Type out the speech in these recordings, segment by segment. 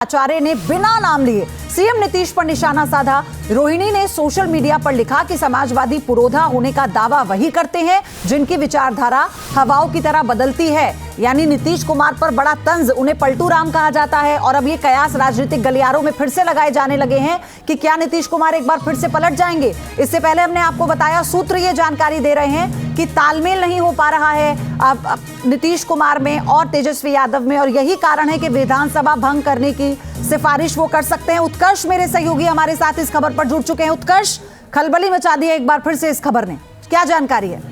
आचार्य ने बिना नाम लिए सीएम नीतीश पर निशाना साधा। रोहिणी ने सोशल मीडिया पर लिखा कि समाजवादी पुरोधा होने का दावा वही करते हैं जिनकी विचारधारा हवाओं की तरह बदलती है। यानी नीतीश कुमार पर बड़ा तंज, उन्हें पलटू राम कहा जाता है। और अब ये कयास राजनीतिक गलियारों में फिर से लगाए जाने लगे हैं कि क्या नीतीश कुमार एक बार फिर से पलट जाएंगे। इससे पहले हमने आपको बताया, सूत्र ये जानकारी दे रहे हैं कि तालमेल नहीं हो पा रहा है अब नीतीश कुमार में और तेजस्वी यादव में, और यही कारण है कि विधानसभा भंग करने की सिफारिश वो कर सकते हैं। उत्कर्ष मेरे सहयोगी हमारे साथ इस खबर पर जुड़ चुके हैं। उत्कर्ष, खलबली मचा दी है एक बार फिर से इस खबर ने, क्या जानकारी है?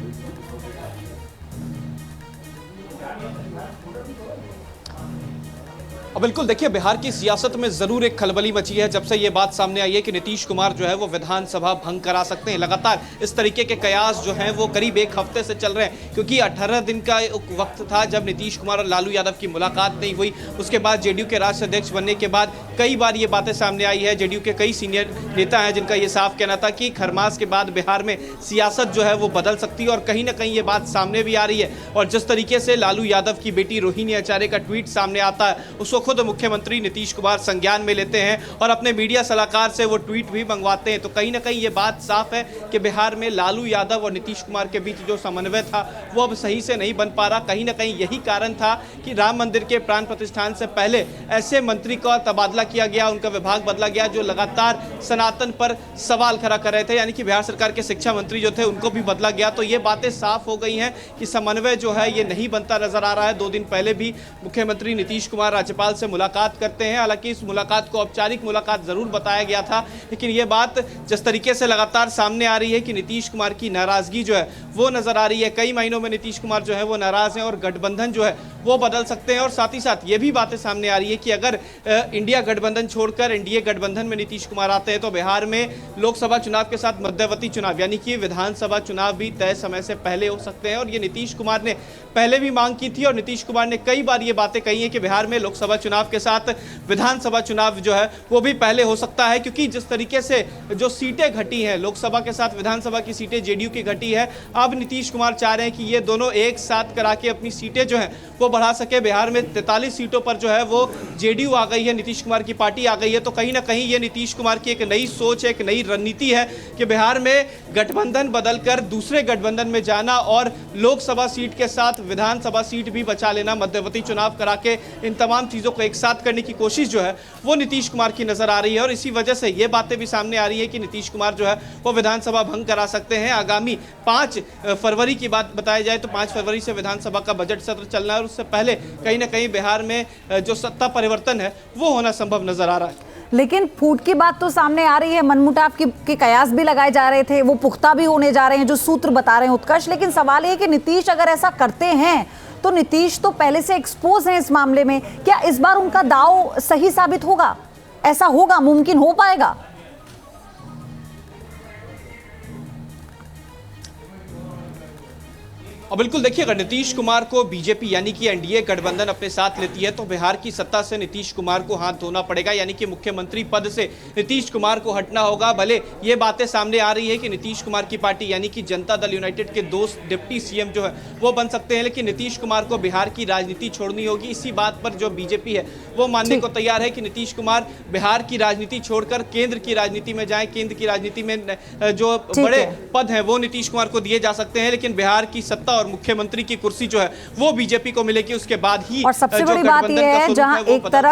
बिल्कुल, देखिए, बिहार की सियासत में जरूर एक खलबली मची है जब से ये बात सामने आई है कि नीतीश कुमार जो है वो विधानसभा भंग करा सकते हैं। लगातार इस तरीके के कयास जो हैं वो करीब एक हफ्ते से चल रहे हैं, क्योंकि 18 दिन का वक्त था जब नीतीश कुमार और लालू यादव की मुलाकात नहीं हुई। उसके बाद जेडीयू के राष्ट्रीय अध्यक्ष बनने के बाद कई बार ये बातें सामने आई है। जेडीयू के कई सीनियर नेता हैं जिनका ये साफ कहना था कि खरमास के बाद बिहार में सियासत जो है वो बदल सकती है, और कहीं ना कहीं ये बात सामने भी आ रही है। और जिस तरीके से लालू यादव की बेटी रोहिणी आचार्य का ट्वीट सामने आता है, उसको खुद मुख्यमंत्री नीतीश कुमार संज्ञान में लेते हैं और अपने मीडिया सलाहकार से वो ट्वीट भी मंगवाते हैं। तो कहीं ना कहीं ये बात साफ है कि बिहार में लालू यादव और नीतीश कुमार के बीच जो समन्वय था वो अब सही से नहीं बन पा रहा। कहीं ना कहीं यही कारण था कि राम मंदिर के प्राण प्रतिष्ठान से पहले ऐसे मंत्री का तबादला किया गया, उनका विभाग बदला गया जो लगातार सनातन पर सवाल खड़ा कर रहे थे। यानी कि बिहार सरकार के शिक्षा मंत्री जो थे उनको भी बदला गया। तो ये बातें साफ हो गई हैं कि समन्वय जो है ये नहीं बनता नजर आ रहा है। 2 दिन पहले भी मुख्यमंत्री नीतीश कुमार राज्यपाल से मुलाकात करते हैं। हालांकि इस मुलाकात को औपचारिक मुलाकात जरूर बताया गया था, लेकिन यह बात जिस तरीके से लगातार सामने आ रही है कि नीतीश कुमार की नाराजगी जो है वो नजर आ रही है। कई महीनों में नीतीश कुमार जो है वो नाराज हैं और गठबंधन जो है वो बदल सकते हैं। और साथ ही साथ ये भी बातें सामने आ रही है कि अगर इंडिया गठबंधन छोड़कर एनडीए गठबंधन में नीतीश कुमार आते हैं तो बिहार में लोकसभा चुनाव के साथ मध्यवर्ती चुनाव यानी कि विधानसभा चुनाव भी तय समय से पहले हो सकते हैं। और ये नीतीश कुमार ने पहले भी मांग की थी और नीतीश कुमार ने कई बार ये बातें कही हैं कि बिहार में लोकसभा चुनाव के साथ विधानसभा चुनाव जो है वो भी पहले हो सकता है, क्योंकि जिस तरीके से जो सीटें घटी हैं, लोकसभा के साथ विधानसभा की सीटें जेडीयू की घटी है, अब नीतीश कुमार चाह रहे हैं कि ये दोनों एक साथ करा के अपनी सीटें जो हैं वो बढ़ा सके। बिहार में 43 सीटों पर जो है वो जेडीयू आ गई है, नीतीश कुमार की पार्टी आ गई है। तो कहीं ना कहीं ये नीतीश कुमार की एक नई सोच है, एक नई रणनीति है कि बिहार में गठबंधन बदलकर दूसरे गठबंधन में जाना और लोकसभा सीट के साथ विधानसभा सीट भी बचा लेना, मध्यवर्ती चुनाव करा के इन तमाम चीज़ों को एक साथ करने की कोशिश जो है वो नीतीश कुमार की नजर आ रही है। और इसी वजह से ये बातें भी सामने आ रही है कि नीतीश कुमार जो है वो विधानसभा भंग करा सकते हैं। आगामी 5 फरवरी की बात बताई जाए तो 5 फरवरी से विधानसभा का बजट सत्र चलना है और उससे पहले कहीं ना कहीं बिहार में जो सत्ता परिवर्तन है वो होना संभव नजर आ रहा है। लेकिन फूट की बात तो सामने आ रही है, मनमुटाव के कयास भी लगाए जा रहे थे, वो पुख्ता भी होने जा रहे हैं जो सूत्र बता रहे हैं उत्कर्ष। लेकिन सवाल ये है कि नीतीश अगर ऐसा करते हैं तो नीतीश तो पहले से एक्सपोज हैं इस मामले में, क्या इस बार उनका दांव सही साबित होगा? ऐसा होगा, मुमकिन हो पाएगा? और बिल्कुल देखिए, अगर नीतीश कुमार को बीजेपी यानी कि एनडीए गठबंधन अपने साथ लेती है तो बिहार की सत्ता से नीतीश कुमार को हाथ धोना पड़ेगा, यानी कि मुख्यमंत्री पद से नीतीश कुमार को हटना होगा। भले ये बातें सामने आ रही है कि नीतीश कुमार की पार्टी यानी कि जनता दल यूनाइटेड के 2 डिप्टी सीएम जो है वो बन सकते हैं, लेकिन नीतीश कुमार को बिहार की राजनीति छोड़नी होगी। इसी बात पर जो बीजेपी है वो मानने को तैयार है कि नीतीश कुमार बिहार की राजनीति छोड़कर केंद्र की राजनीति में जाए। केंद्र की राजनीति में जो बड़े पद हैं वो नीतीश कुमार को दिए जा सकते हैं, लेकिन बिहार की सत्ता और मुख्यमंत्री की कुर्सी जो है वो बीजेपी को मिलेगी। उसके बाद ही और सबसे बड़ी बात यह है, जहां एक तरफ